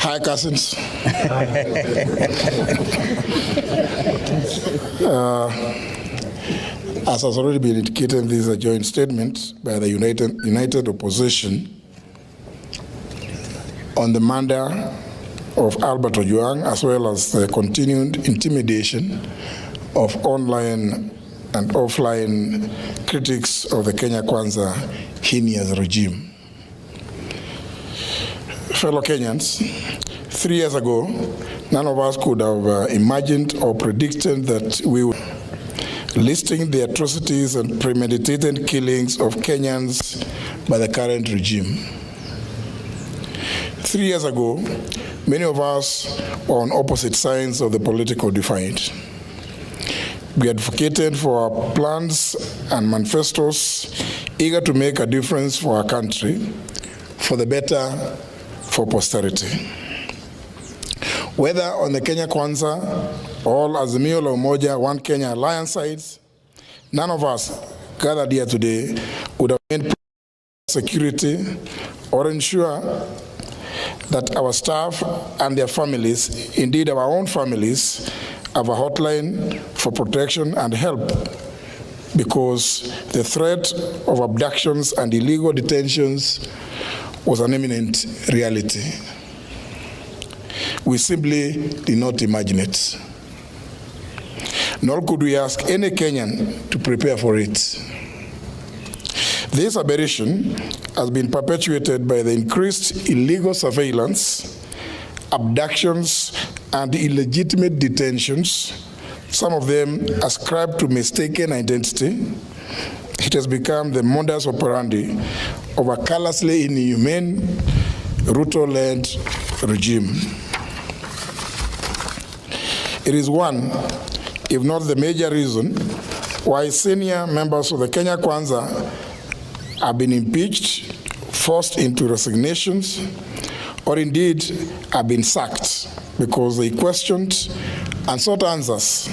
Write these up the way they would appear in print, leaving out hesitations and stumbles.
Hi, cousins. As has already been indicated, this is a joint statement by the United Opposition on the murder of Albert Ojwang, as well as the continued intimidation of online and offline critics of the Kenya Kwanza heinous regime. Fellow Kenyans, 3 years ago, none of us could have imagined or predicted that we would listing the atrocities and premeditated killings of Kenyans by the current regime. 3 years ago, many of us were on opposite sides of the political divide. We advocated for our plans and manifestos, eager to make a difference for our country, for the better, for posterity. Whether on the Kenya Kwanza or Azimio la Umoja, One Kenya Alliance sides, none of us gathered here today would have made security or ensure that our staff and their families, indeed our own families, have a hotline for protection and help, because the threat of abductions and illegal detentions was an imminent reality. We simply did not imagine it. Nor could we ask any Kenyan to prepare for it. This aberration has been perpetuated by the increased illegal surveillance, abductions, and illegitimate detentions, some of them ascribed to mistaken identity. It has become the modus operandi of a callously inhumane, Ruto-led regime. It is one, if not the major reason, why senior members of the Kenya Kwanza have been impeached, forced into resignations, or indeed have been sacked because they questioned and sought answers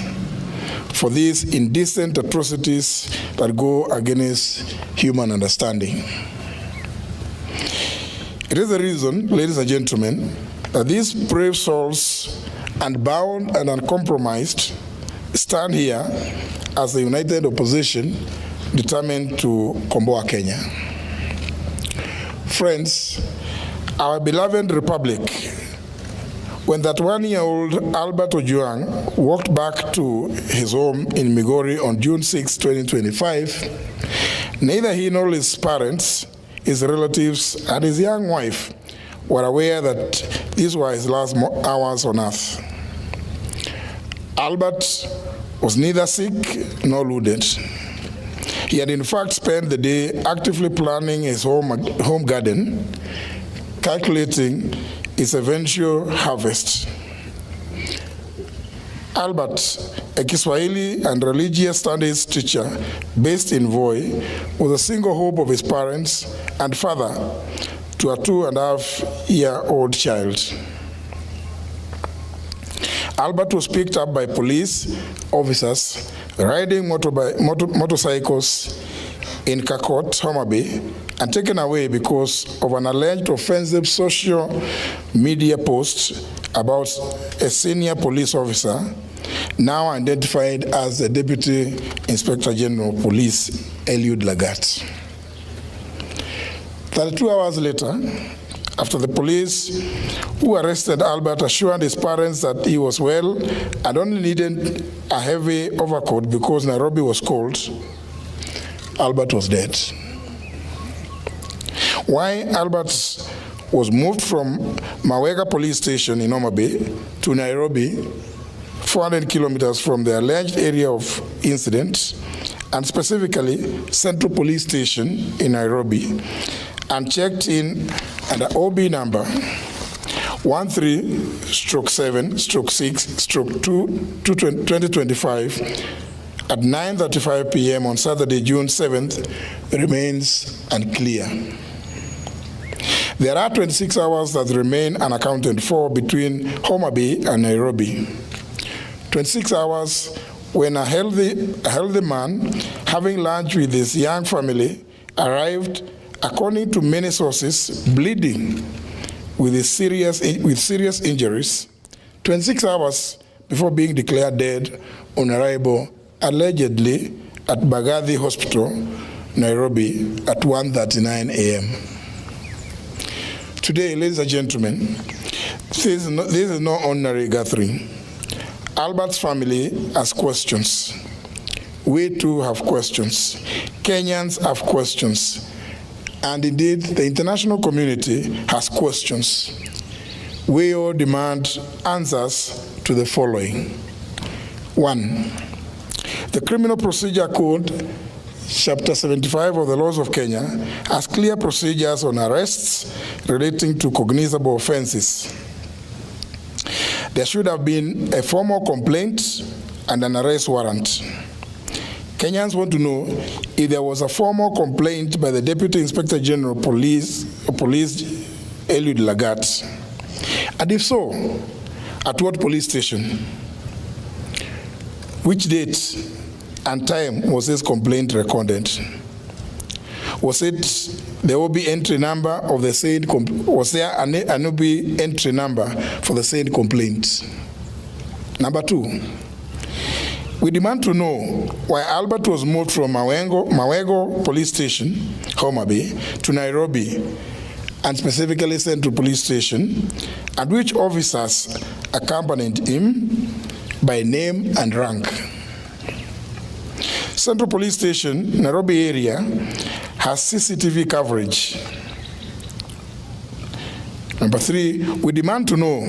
for these indecent atrocities that go against human understanding. It is the reason, ladies and gentlemen, that these brave souls, unbound and uncompromised, stand here as the united opposition determined to komboa Kenya. Friends, our beloved republic, when that 1-year-old Albert Ojwang walked back to his home in Migori on June 6, 2025, neither he nor his parents, his relatives, and his young wife were aware that these were his last hours on earth. Albert was neither sick nor wounded. He had in fact spent the day actively planning his home garden, calculating its eventual harvest. Albert, a Kiswahili and religious studies teacher based in Voi, was a single hope of his parents and father to a 2.5-year-old child. Albert was picked up by police officers riding motorcycles in Kakot, Homa Bay, and taken away because of an alleged offensive social media post about a senior police officer, now identified as the Deputy Inspector General of Police, Eliud Lagat. 32 hours later, after the police who arrested Albert assured his parents that he was well and only needed a heavy overcoat because Nairobi was cold, Albert was dead. Why Albert was moved from Mawega police station in Homa Bay to Nairobi, 400 kilometers from the alleged area of incident, and specifically Central Police Station in Nairobi, and checked in under OB number 13/7/6/2025 at 9:35 p.m. on Saturday, June 7th, remains unclear. There are 26 hours that remain unaccounted for between Homa Bay and Nairobi. 26 hours when a healthy man, having lunch with his young family, arrived, according to many sources, bleeding with serious injuries 26 hours before being declared dead on arrival, allegedly at Bagathi Hospital, Nairobi, at 1:39 a.m. Today, ladies and gentlemen, this is no ordinary gathering. Albert's family has questions. We too have questions. Kenyans have questions. And indeed, the international community has questions. We all demand answers to the following. 1, the Criminal Procedure Code, Chapter 75 of the Laws of Kenya, has clear procedures on arrests relating to cognizable offenses. There should have been a formal complaint and an arrest warrant. Kenyans want to know if there was a formal complaint by the Deputy Inspector General Police Eliud Lagat. And if so, at what police station? Which date and time was this complaint recorded? Was it the OB entry number of the said was there an OB entry number for the said complaint? Number 2, we demand to know why Albert was moved from Mawego Police Station, Homa Bay, to Nairobi, and specifically Central Police Station, and which officers accompanied him by name and rank. Central Police Station, Nairobi area, has CCTV coverage. Number 3, we demand to know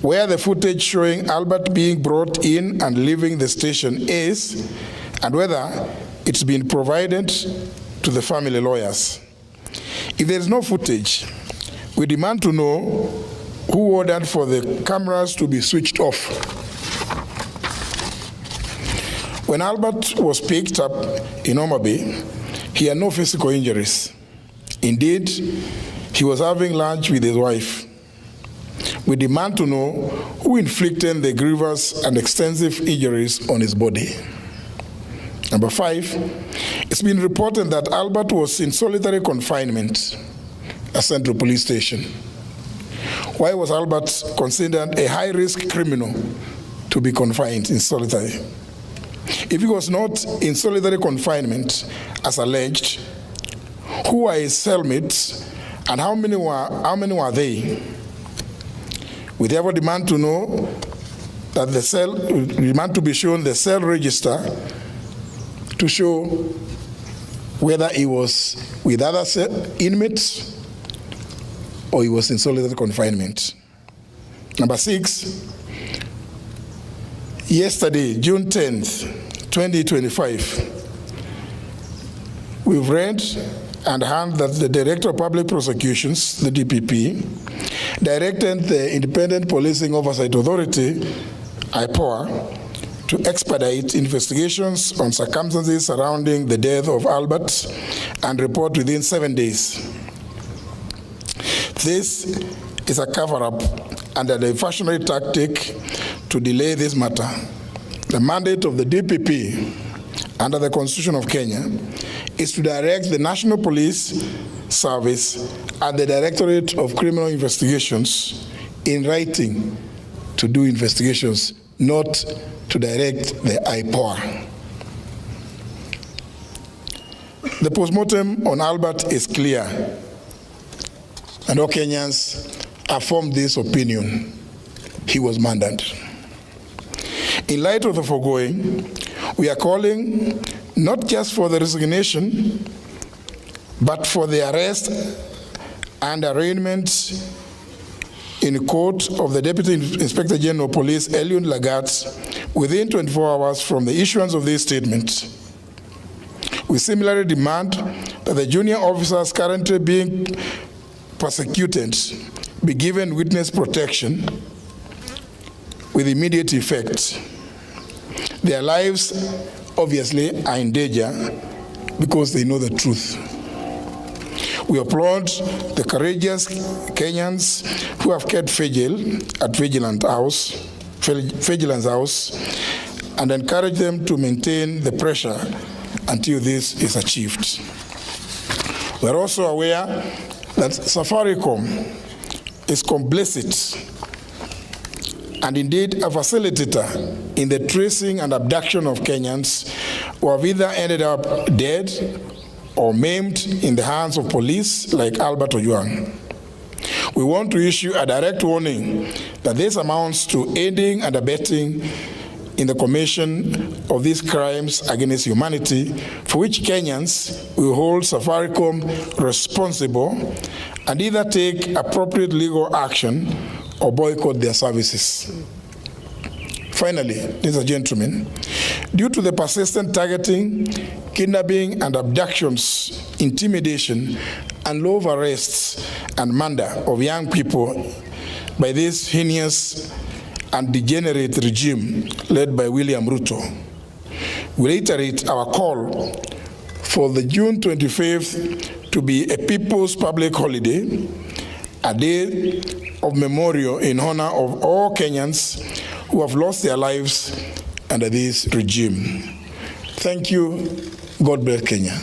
where the footage showing Albert being brought in and leaving the station is, and whether it's been provided to the family lawyers. If there is no footage, we demand to know who ordered for the cameras to be switched off. When Albert was picked up in Homa Bay, he had no physical injuries. Indeed, he was having lunch with his wife. We demand to know who inflicted the grievous and extensive injuries on his body. Number 5, it's been reported that Albert was in solitary confinement at Central Police Station. Why was Albert considered a high-risk criminal to be confined in solitary? If he was not in solitary confinement, as alleged, who are his cellmates and how many were they? We therefore demand to know that demand to be shown the cell register to show whether he was with other inmates or he was in solitary confinement. Number 6, yesterday, June 10th, 2025, we've read and heard that the Director of Public Prosecutions, the DPP, directed the Independent Policing Oversight Authority, IPOA, to expedite investigations on circumstances surrounding the death of Albert and report within 7 days. This is a cover-up and a diversionary tactic to delay this matter. The mandate of the DPP under the Constitution of Kenya is to direct the National Police Service and the Directorate of Criminal Investigations in writing to do investigations, not to direct the IPOA. The postmortem on Albert is clear, and all Kenyans have formed this opinion. He was murdered. In light of the foregoing, we are calling not just for the resignation, but for the arrest and arraignment in court of the Deputy Inspector General of Police, Eliud Lagat, within 24 hours from the issuance of this statement. We similarly demand that the junior officers currently being persecuted be given witness protection with immediate effect. Their lives, obviously, are in danger because they know the truth. We applaud the courageous Kenyans who have kept vigil at Vigilance House and encourage them to maintain the pressure until this is achieved. We are also aware that Safaricom is complicit and indeed a facilitator in the tracing and abduction of Kenyans who have either ended up dead or maimed in the hands of police like Albert Ojwang. We want to issue a direct warning that this amounts to aiding and abetting in the commission of these crimes against humanity, for which Kenyans will hold Safaricom responsible and either take appropriate legal action or boycott their services. Finally, ladies and gentlemen, due to the persistent targeting, kidnapping and abductions, intimidation, and love arrests and murder of young people by this heinous and degenerate regime led by William Ruto, we reiterate our call for the June 25th to be a people's public holiday, a day of memorial in honor of all Kenyans who have lost their lives under this regime. Thank you. God bless Kenya.